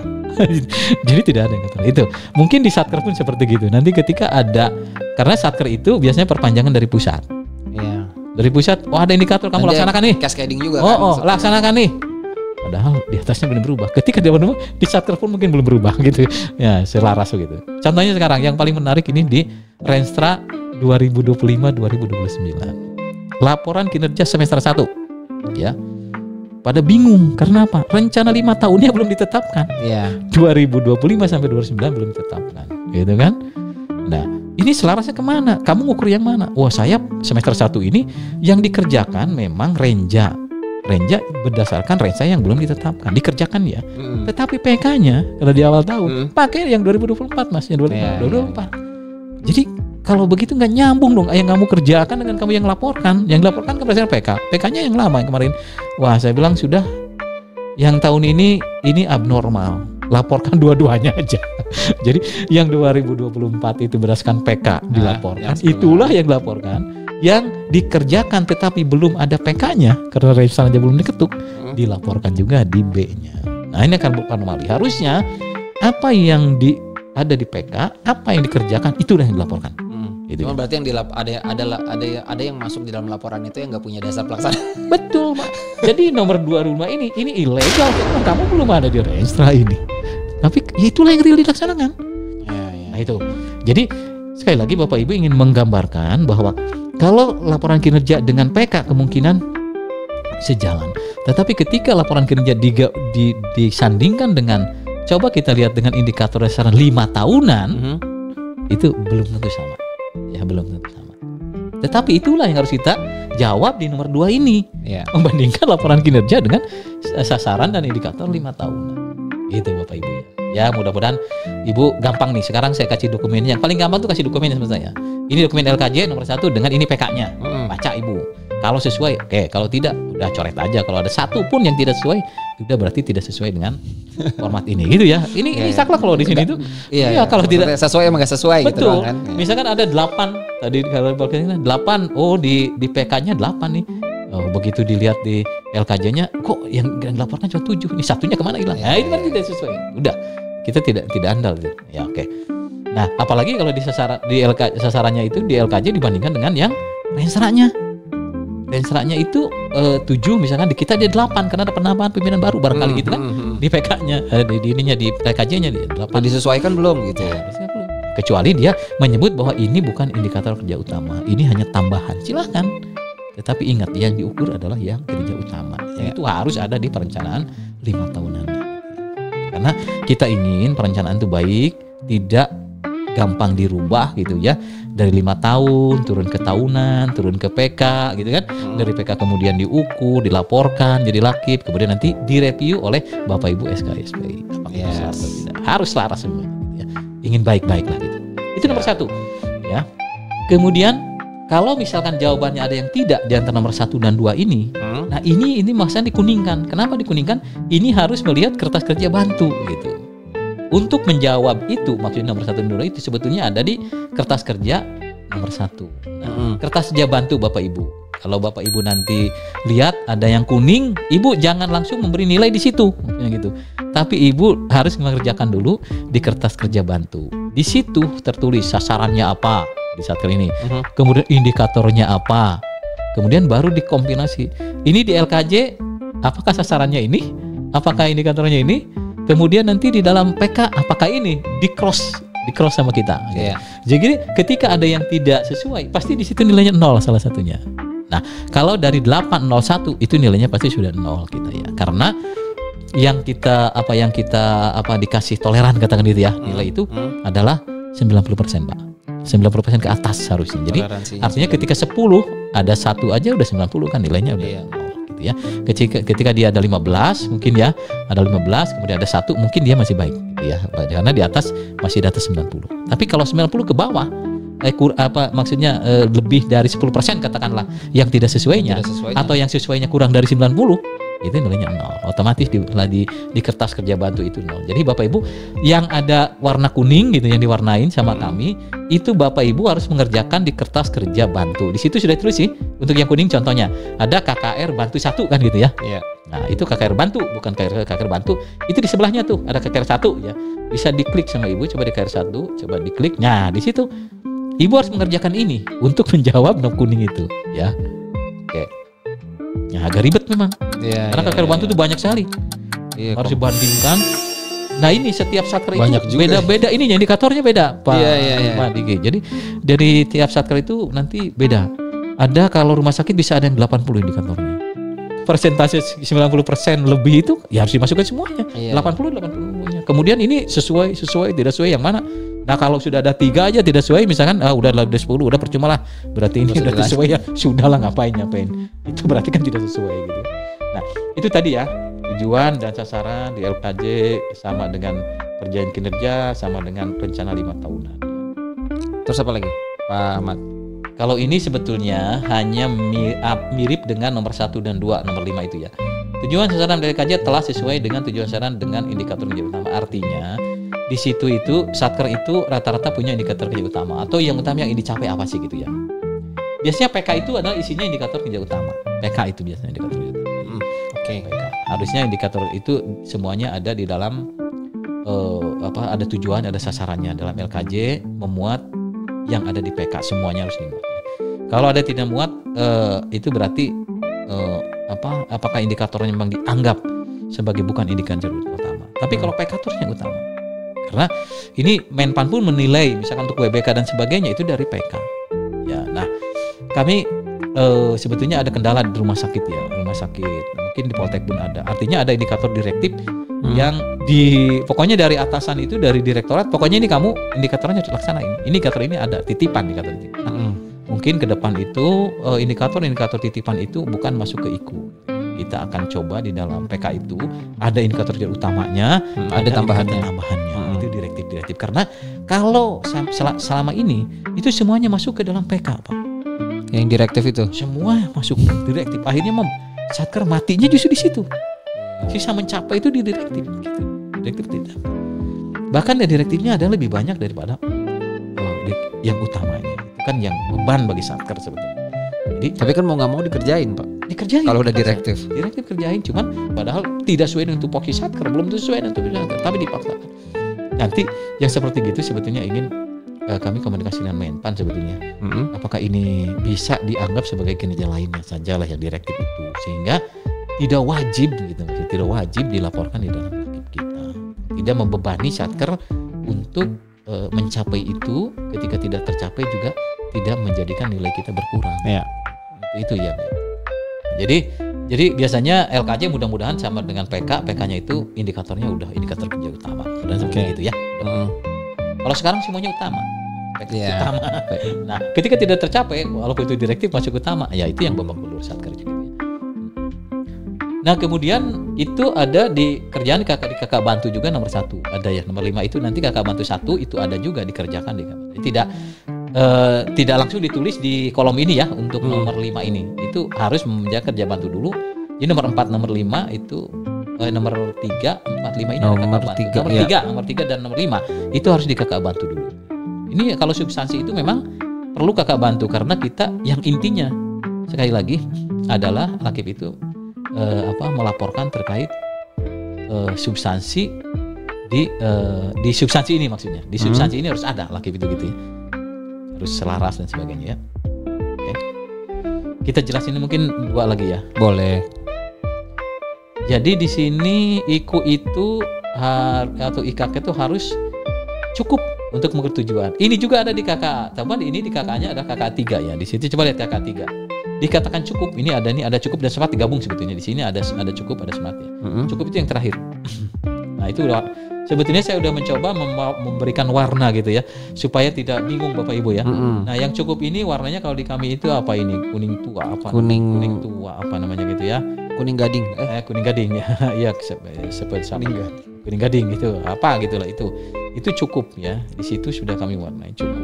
Jadi tidak ada yang kata itu. Mungkin di Satker pun seperti gitu. Nanti ketika ada, karena Satker itu biasanya perpanjangan dari pusat. Iya. Dari pusat, ada indikator kamu laksanakan nih. Cascading juga kan. Laksanakan nih. Padahal di atasnya belum berubah. Ketika dia berubah, di Satker pun mungkin belum berubah gitu. Ya, selaras begitu. Contohnya sekarang yang paling menarik ini di Renstra 2025-2029. Laporan kinerja semester 1. Ya. Pada bingung karena apa? Rencana 5 tahunnya belum ditetapkan. Iya. 2025 sampai 2029 belum ditetapkan. Gitu kan? Nah, ini selarasnya kemana? Kamu ngukur yang mana? Wah, saya semester 1 ini yang dikerjakan memang renja berdasarkan renja yang belum ditetapkan. Dikerjakan ya. Tetapi PK-nya kalau di awal tahun pakai yang 2024 Mas, yang 2024. Jadi kalau begitu nggak nyambung dong yang kamu kerjakan dengan kamu yang laporkan. Yang dilaporkan kan berdasarkan PK. PK-nya yang lama yang kemarin. Wah, saya bilang sudah yang tahun ini abnormal. Laporkan dua-duanya aja. Jadi yang 2024 itu berdasarkan PK dilaporkan. Itulah yang dilaporkan. Yang dikerjakan tetapi belum ada PK-nya karena rencananya belum diketuk, dilaporkan juga di B-nya. Nah, ini akan anomali. Harusnya apa yang ada di PK, apa yang dikerjakan itulah yang dilaporkan. Cuma berarti yang ada yang masuk di dalam laporan itu yang nggak punya dasar pelaksanaan. Betul, Pak. Jadi nomor 2 rumah ini ilegal. Kamu belum ada di Renstra ini. Tapi ya itulah yang real dilaksanakan. Nah itu. Jadi sekali lagi Bapak Ibu ingin menggambarkan bahwa kalau laporan kinerja dengan PK kemungkinan sejalan. Tetapi ketika laporan kinerja disandingkan dengan, coba kita lihat dengan indikator sasaran 5 tahunan, itu belum tentu sama. Ya, belum tentu sama. Tetapi itulah yang harus kita jawab di nomor 2 ini. Membandingkan laporan kinerja dengan sasaran dan indikator 5 tahunan. Itu Bapak Ibu. Ya, mudah-mudahan Ibu gampang nih. Sekarang saya kasih dokumennya. Yang paling gampang tuh kasih dokumennya sama saya. Ini dokumen LKJ nomor 1 dengan ini PK-nya. Baca Ibu. Kalau sesuai, oke. Kalau tidak, udah coret aja. Kalau ada satu pun yang tidak sesuai, udah berarti tidak sesuai dengan format ini. Gitu ya. Ini saklek kalau di sini tuh. Iya, kalau tidak sesuai emang gak sesuai. Betul. Gitu kan. Misalkan ada 8 tadi kalau 8, oh di PK-nya 8 nih. Oh, begitu dilihat di LKJ-nya, kok yang dilaporkan cuma 7. Ini satunya kemana hilang? Nah, itu kan tidak sesuai. Udah, kita tidak andal gitu. Ya, oke. Nah, apalagi kalau sasarannya itu di LKJ dibandingkan dengan yang rensranya. Rensranya itu 7, misalkan di kita dia 8 karena ada penambahan pimpinan baru barangkali gitu kan. Di PK-nya, di ininya di LKJ-nya dia 8. Disesuaikan belum gitu ya? Kecuali dia menyebut bahwa ini bukan indikator kerja utama, ini hanya tambahan. Silahkan. Tetapi ingat, yang diukur adalah yang kerja utama. Yang itu harus ada di perencanaan 5 tahunan. Karena kita ingin perencanaan itu baik, tidak gampang dirubah gitu ya. Dari 5 tahun turun ke tahunan, turun ke PK gitu kan. Dari PK kemudian diukur, dilaporkan jadi lakip, kemudian nanti direview oleh Bapak Ibu SKSPI. Apakah selaras atau tidak? Harus selaras semua gitu ya. Ingin baik-baik lah gitu. Itu nomor 1 ya. Kemudian kalau misalkan jawabannya ada yang tidak di antara nomor 1 dan 2 ini, nah ini maksudnya dikuningkan. Kenapa dikuningkan? Ini harus melihat kertas kerja bantu gitu. Untuk menjawab itu, maksudnya nomor 1 dan 2 itu sebetulnya ada di kertas kerja nomor 1. Nah, kertas kerja bantu Bapak Ibu. Kalau Bapak Ibu nanti lihat ada yang kuning, Ibu jangan langsung memberi nilai di situ, maksudnya gitu. Tapi Ibu harus mengerjakan dulu di kertas kerja bantu. Di situ tertulis sasarannya apa di saat kali ini, kemudian indikatornya apa, kemudian baru dikombinasi. Ini di LKJ, apakah sasarannya ini, apakah indikatornya ini, kemudian nanti di dalam PK, apakah ini di cross di cross sama kita. Gitu. Iya. Jadi ketika ada yang tidak sesuai, pasti di situ nilainya 0 salah satunya. Nah, kalau dari 801 itu nilainya pasti sudah 0 kita ya. Karena yang kita dikasih toleran katakan gitu ya, nilai itu adalah 90%, Pak. 90% ke atas harusnya. Jadi artinya ketika 10 ada 1 aja udah 90 kan nilainya udah 0 gitu ya. Ketika dia ada 15 mungkin ya, ada 15 kemudian ada 1 mungkin dia masih baik gitu ya. Karena di atas masih di atas 90. Tapi kalau 90 ke bawah maksudnya lebih dari 10% katakanlah yang tidak sesuainya, atau yang sesuainya kurang dari 90 itu nilainya 0. Otomatis di kertas kerja bantu itu 0. Jadi Bapak Ibu yang ada warna kuning gitu yang diwarnain sama kami itu Bapak Ibu harus mengerjakan di kertas kerja bantu. Di situ sudah tulis sih. Untuk yang kuning contohnya ada KKR bantu 1 kan gitu ya. Iya. Nah, itu KKR bantu bukan KKR bantu. Itu di sebelahnya tuh ada KKR 1 ya. Bisa diklik sama Ibu, coba di KKR 1, coba diklik. Nah, di situ Ibu harus mengerjakan ini untuk menjawab nom kuning itu ya. Oke. Ya agak ribet memang. Ya, karena KKR bantu itu banyak sekali. Ya, harus dibandingkan. Nah ini setiap satker itu beda-beda ininya indikatornya beda Pak. Pak Digi. Jadi dari tiap satker itu nanti beda. Ada kalau rumah sakit bisa ada yang 80 indikatornya. Persentase 90% lebih itu ya harus dimasukkan semuanya. 80-nya. Kemudian ini sesuai tidak sesuai yang mana? Nah kalau sudah ada 3 aja tidak sesuai misalkan udah 10 udah percuma lah. Berarti ini udah sesuai ya. Sudahlah ngapain. Itu berarti kan tidak sesuai gitu. Nah, itu tadi ya. Tujuan dan sasaran di LKJ sama dengan perjanjian kinerja sama dengan rencana 5 tahunan. Terus apa lagi, Pak Ahmad? Kalau ini sebetulnya hanya mirip dengan nomor 1 dan 2, nomor 5 itu ya. Tujuan sasaran dari LKJ telah sesuai dengan tujuan sasaran dengan indikator kerja utama. Artinya di situ itu satker itu rata-rata punya indikator kerja utama atau yang utama yang dicapai apa sih gitu ya. Biasanya PK itu adalah isinya indikator kerja utama. PK itu biasanya indikator kerja utama. Oke. Harusnya indikator itu semuanya ada di dalam ada tujuan, ada sasarannya. Dalam LKJ memuat yang ada di PK semuanya harus dimuat. Kalau ada tidak muat itu berarti apakah indikatornya memang dianggap sebagai bukan indikator utama. Tapi kalau PK itu yang utama. Karena ini Menpan pun menilai misalkan untuk WBK dan sebagainya itu dari PK. Ya, nah kami sebetulnya ada kendala di rumah sakit ya, mungkin di Poltek pun ada. Artinya ada indikator direktif yang pokoknya dari atasan itu dari direktorat, pokoknya ini kamu indikatornya harus laksanain. Indikator ini ada titipan indikator titipan. Mungkin ke depan itu indikator titipan itu bukan masuk ke IKU. Kita akan coba di dalam PK itu ada indikator utamanya, ada tambahannya. Itu direktif. Karena kalau selama ini itu semuanya masuk ke dalam PK, Pak. Yang direktif itu semua masuk direktif. Akhirnya satker matinya justru di situ. Sisa mencapai itu di direktif gitu. Direktif tidak. Bahkan ya direktifnya ada lebih banyak daripada yang utamanya. Itu kan yang beban bagi satker sebetulnya. Jadi tapi kan mau nggak mau dikerjain, Pak. Dikerjain. Kalau udah direktif kerjain, cuman padahal tidak sesuai dengan tupoksi satker, belum sesuai dengan tupoksi satker, tapi dipaksakan. Nanti yang seperti gitu sebetulnya ingin kami komunikasi dengan Menpan sebetulnya. Apakah ini bisa dianggap sebagai kinerja lainnya sajalah yang direktif itu, sehingga tidak wajib gitu, tidak wajib dilaporkan di dalam aktif kita, tidak membebani satker untuk mencapai itu. Ketika tidak tercapai juga tidak menjadikan nilai kita berkurang. Ya. Itu ya. Jadi biasanya LKJ mudah-mudahan sama dengan PK. PK-nya itu indikatornya udah indikator kerja utama. Dan seperti itu ya. Kalau sekarang semuanya utama. Utama. Nah, ketika tidak tercapai, walaupun itu direktif masuk utama, ya itu yang babak belur satker juga. Nah, kemudian itu ada di kerjaan di kakak bantu juga nomor 1 ada ya, nomor 5 itu nanti kakak bantu 1 itu ada juga dikerjakan di kakak. Tidak langsung ditulis di kolom ini ya untuk nomor 5 ini. Itu harus menjaga kerja bantu dulu. Jadi nomor 4, nomor 5 itu nomor 3, 4, 5 ini nomor 3 dan nomor 5 itu harus di kakak bantu dulu. Ini kalau substansi itu memang perlu kakak bantu karena kita yang intinya sekali lagi adalah lakip itu melaporkan terkait substansi di substansi ini maksudnya. Di substansi ini harus ada lakip itu gitu ya. Harus selaras dan sebagainya ya. Oke. Kita jelasin mungkin 2 lagi ya. Boleh. Jadi di sini IKU itu atau IKK itu harus cukup untuk mengukur tujuan. Ini juga ada di KKA. Tapi ini di KKA-nya ada KKA 3 ya. Di situ coba lihat KKA 3. Dikatakan cukup. Ini ada cukup dan smart digabung sebetulnya. Di sini ada cukup, ada smart ya. Cukup itu yang terakhir. Nah, itu sebetulnya saya udah mencoba memberikan warna gitu ya, supaya tidak bingung Bapak Ibu ya. Nah, yang cukup ini warnanya kalau di kami itu apa ini? Kuning tua apa? Kuning tua apa namanya gitu ya? Kuning gading. Kuning gading ya. Iya, seperti kuning gading gitu. Apa gitulah itu. Itu cukup ya. Di situ sudah kami warnai cukup.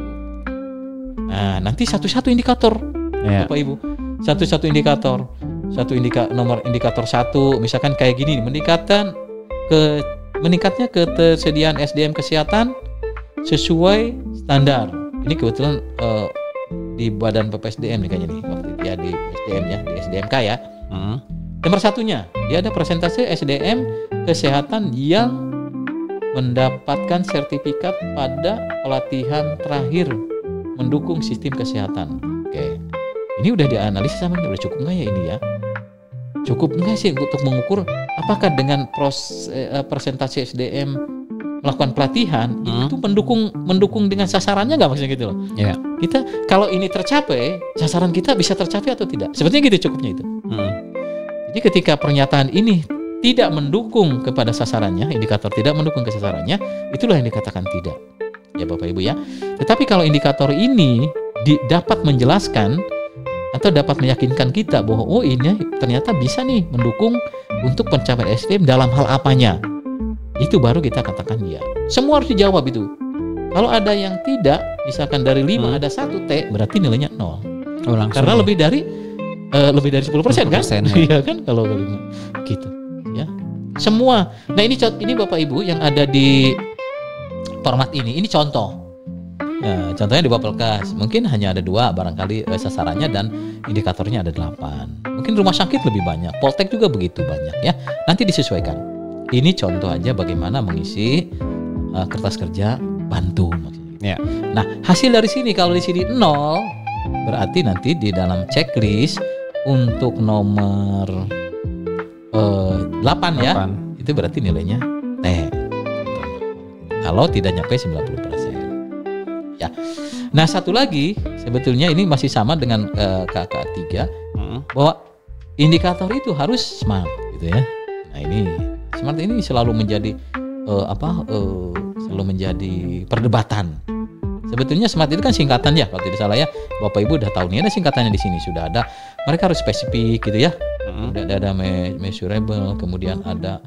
Nah, nanti satu-satu indikator. Bapak Ibu. Satu-satu indikator. Nomor indikator 1 misalkan kayak gini, meningkatnya ketersediaan SDM kesehatan sesuai standar. Ini kebetulan di Badan PPSDM nih kayaknya nih waktu itu ya, di SDM ya, di SDMK ya. Nomor satunya, dia ada persentase SDM kesehatan yang mendapatkan sertifikat pada pelatihan terakhir mendukung sistem kesehatan. Oke, ini udah dianalisis sama ini, udah cukup nggak ya ini ya? Cukup nggak sih untuk mengukur apakah dengan persentase SDM melakukan pelatihan itu mendukung dengan sasarannya nggak, maksudnya gitu loh. Yeah. Kita kalau ini tercapai, sasaran kita bisa tercapai atau tidak? Sebetulnya gitu cukupnya itu. Jadi ketika pernyataan ini tidak mendukung kepada sasarannya, indikator tidak mendukung ke sasarannya, itulah yang dikatakan tidak. Ya Bapak Ibu ya. Tetapi kalau indikator ini dapat menjelaskan atau dapat meyakinkan kita bahwa oh ini ternyata bisa nih mendukung untuk pencapaian SDM dalam hal apanya, itu baru kita katakan ya. Semua harus dijawab itu. Kalau ada yang tidak, misalkan dari 5 ada 1 T, berarti nilainya 0. Karena lebih dari 10% kan? Iya kan kalau 5 gitu. Ya, semua. Nah ini Bapak Ibu yang ada di format ini contoh. Nah, contohnya di Bapelkas mungkin hanya ada 2 barangkali sasarannya dan indikatornya ada 8. Mungkin rumah sakit lebih banyak, Poltek juga begitu banyak ya. Nanti disesuaikan. Ini contoh aja bagaimana mengisi kertas kerja bantu maksudnya. Ya. Nah hasil dari sini kalau di sini 0 berarti nanti di dalam checklist untuk nomor 8 ya, itu berarti nilainya T. Kalau tidak nyampe 90%. Ya. Nah, satu lagi sebetulnya ini masih sama dengan KKA 3 bahwa indikator itu harus smart gitu ya. Nah, ini smart ini selalu menjadi selalu menjadi perdebatan. Sebetulnya smart itu kan singkatan ya, kalau tidak salah ya. Bapak Ibu udah tahu nih ada singkatannya di sini sudah ada. Mereka harus spesifik gitu ya. Ada measurable, kemudian ada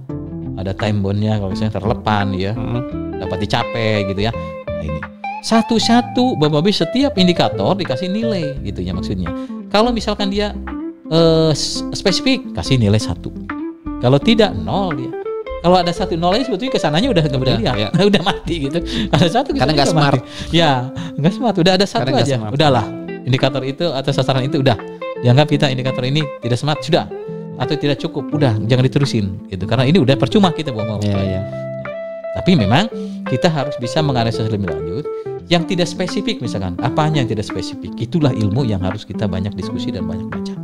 time bound-nya kalau misalnya terlepan ya. Dapat dicapai gitu ya. Nah, ini satu-satu Bapak Ibu setiap indikator dikasih nilai gitu ya maksudnya. Kalau misalkan dia spesifik kasih nilai 1. Kalau tidak 0 dia. Kalau ada 1 0 aja sebetulnya kesananya udah nggak berlihat, ya. Udah mati gitu. Ada 1 karena nggak smart. Ya, nggak smart. Udah ada 1 aja. Udahlah. Indikator itu atau sasaran itu udah. Dianggap kita indikator ini tidak smart sudah atau tidak cukup, udah jangan diterusin gitu. Karena ini udah percuma kita buang-buang. Ya. Tapi memang kita harus bisa menganalisis lebih lanjut yang tidak spesifik misalkan. Apanya yang tidak spesifik? Itulah ilmu yang harus kita banyak diskusi dan banyak baca.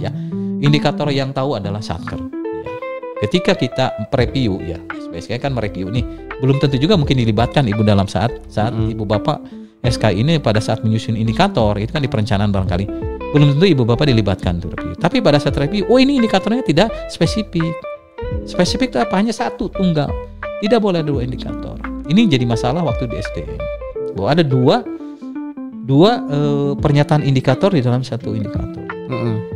Ya. Indikator yang tahu adalah satker. Ketika kita review ya, SPSK kan mereview nih, belum tentu juga mungkin dilibatkan Ibu dalam saat Ibu Bapak SK ini pada saat menyusun indikator, itu kan di perencanaan barangkali. Belum tentu Ibu Bapak dilibatkan untuk review. Tapi pada saat review, oh ini indikatornya tidak spesifik. Spesifik itu apa? Hanya 1 tunggal. Tidak boleh 2 indikator. Ini jadi masalah waktu di SDM. Bahwa ada dua pernyataan indikator di dalam 1 indikator.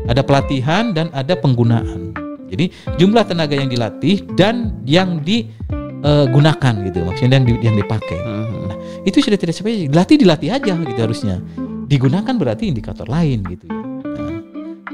Ada pelatihan dan ada penggunaan. Jadi jumlah tenaga yang dilatih dan yang digunakan gitu, maksudnya yang dipakai. Nah, itu sudah tidak spesifik. Dilatih aja gitu harusnya. Digunakan berarti indikator lain gitu ya. Nah,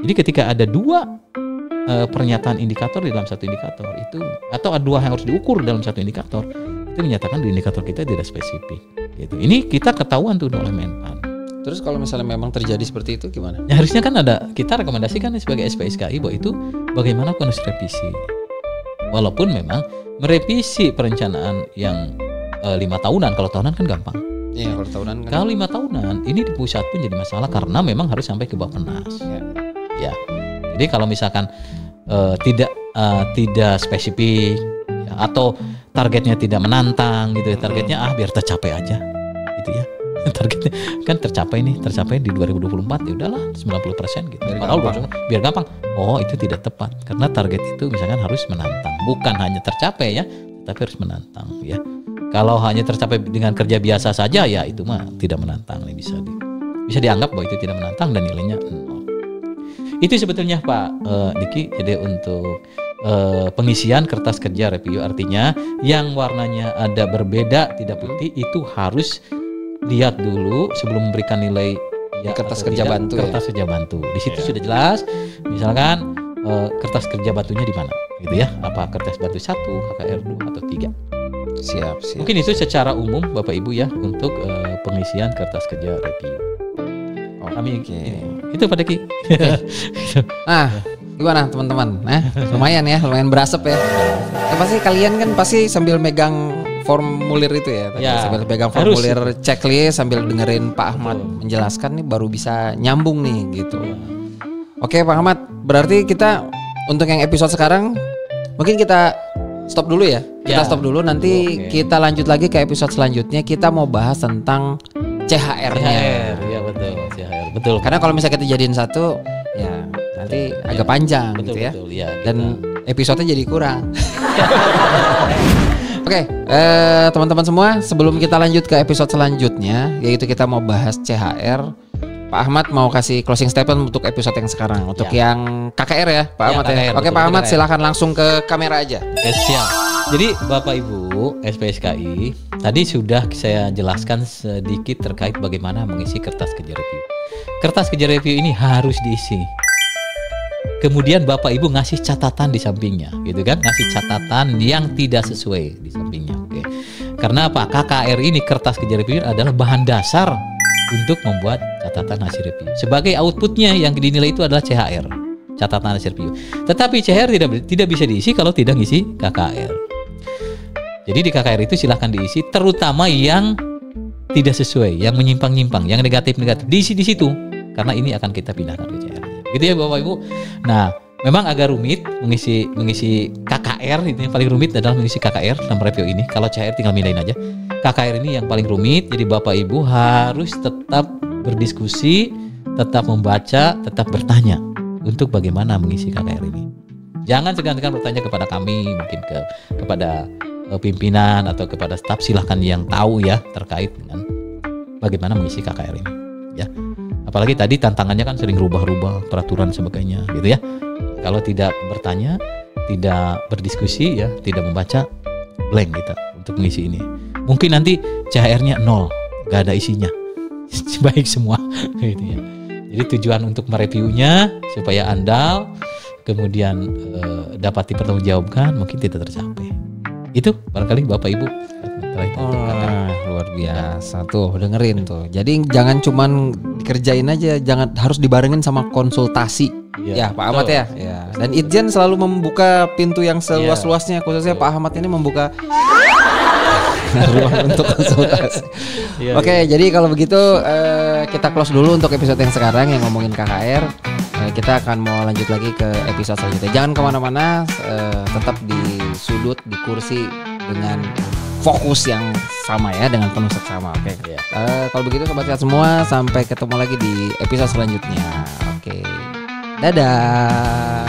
jadi ketika ada 2 pernyataan indikator di dalam 1 indikator itu, atau ada 2 yang harus diukur dalam 1 indikator, itu menyatakan di indikator kita tidak spesifik. Gitu. Ini kita ketahuan tuh oleh Menpan. Terus kalau misalnya memang terjadi seperti itu gimana? Ya, harusnya kan kita rekomendasikan sebagai SPSKI bahwa itu bagaimana harus revisi. Walaupun memang merevisi perencanaan yang 5 tahunan, kalau tahunan kan gampang. Iya, kalau tahunan kan. Kalau 5 tahunan ini di pusat pun jadi masalah karena memang harus sampai ke Bappenas. Ya. Jadi kalau misalkan tidak spesifik ya, atau targetnya tidak menantang gitu ya, targetnya biar tercapai aja. targetnya kan tercapai di 2024 ya udahlah 90% gitu. Padahal biar gampang. Oh, itu tidak tepat karena target itu misalkan harus menantang, bukan hanya tercapai ya, tapi harus menantang ya. Kalau hanya tercapai dengan kerja biasa saja ya itu mah tidak menantang nih, bisa dianggap bahwa itu tidak menantang dan nilainya 0. Itu sebetulnya Pak Diki. Jadi untuk pengisian kertas kerja review artinya yang warnanya ada berbeda tidak putih itu harus lihat dulu sebelum memberikan nilai ya, kertas kerja tidak, bantu kertas kerja bantu. Di situ sudah jelas misalkan kertas kerja bantunya di mana gitu ya, apa kertas bantu 1, KKR 2 atau 3. Siap. Mungkin itu secara umum Bapak Ibu ya untuk pengisian kertas kerja review. Kami itu Pak Deki. Nah, gimana teman-teman? Lumayan berasap ya. Pasti kalian kan sambil megang formulir itu ya, sambil pegang formulir checklist, sambil dengerin Pak Ahmad menjelaskan nih baru bisa nyambung nih gitu. Oke Pak Ahmad, berarti kita untuk yang episode sekarang mungkin kita stop dulu ya. Kita stop dulu, nanti kita lanjut lagi ke episode selanjutnya. Kita mau bahas tentang CHR-nya. Iya betul, CHR. Betul. Karena kalau misalnya kita jadiin satu ya nanti agak panjang betul, gitu ya. Betul, ya. Dan episodenya jadi kurang. Oke, teman-teman semua, sebelum kita lanjut ke episode selanjutnya, yaitu kita mau bahas CHR, Pak Ahmad mau kasih closing statement untuk episode yang sekarang, untuk yang KKR ya, Pak Ahmad KKR, ya. Oke, Pak Ahmad silakan langsung ke kamera aja. Siap. Jadi Bapak Ibu SPSKI, tadi sudah saya jelaskan sedikit terkait bagaimana mengisi kertas kerja review. Kertas kerja review ini harus diisi. Kemudian Bapak Ibu ngasih catatan di sampingnya, gitu kan? Ngasih catatan yang tidak sesuai di sampingnya. Oke. Karena apa? KKR ini kertas kerja review adalah bahan dasar untuk membuat catatan hasil review. Sebagai outputnya yang dinilai itu adalah CHR, catatan hasil review. Tetapi CHR tidak bisa diisi kalau tidak ngisi KKR. Jadi di KKR itu silahkan diisi, terutama yang tidak sesuai, yang menyimpang-nyimpang, yang negatif-negatif diisi di situ, karena ini akan kita pindahkan ke CHR. Gitu ya Bapak Ibu. Nah, memang agak rumit mengisi KKR. Ini yang paling rumit adalah mengisi KKR dalam review ini. Kalau CHR tinggal mindahin aja. KKR ini yang paling rumit. Jadi Bapak Ibu harus tetap berdiskusi, tetap membaca, tetap bertanya untuk bagaimana mengisi KKR ini. Jangan segan-segan bertanya kepada kami, mungkin kepada pimpinan atau kepada staf, silahkan yang tahu ya terkait dengan bagaimana mengisi KKR ini ya. Apalagi tadi tantangannya kan sering rubah-rubah peraturan sebagainya gitu ya. Kalau tidak bertanya, tidak berdiskusi ya, tidak membaca, blank kita untuk mengisi ini. Mungkin nanti CHR-nya 0, gak ada isinya. Baik semua gitu ya. Jadi tujuan untuk mereviewnya supaya andal, kemudian dapat dipertanggungjawabkan, mungkin tidak tercapai. Itu barangkali Bapak Ibu. Luar biasa tuh, dengerin tuh. Jadi jangan cuman dikerjain aja, jangan harus dibarengin sama konsultasi. Ya Pak Ahmad ya. Dan Itjen selalu membuka pintu yang seluas-luasnya, khususnya Pak Ahmad ini membuka ruang untuk konsultasi. Oke, jadi kalau begitu kita close dulu untuk episode yang sekarang yang ngomongin KKR. Kita akan mau lanjut lagi ke episode selanjutnya. Jangan kemana-mana, tetap di sudut, di kursi dengan fokus yang sama ya, dengan penuh seksama. Oke. Kalau begitu sobat sehat semua, sampai ketemu lagi di episode selanjutnya. Oke. Dadah.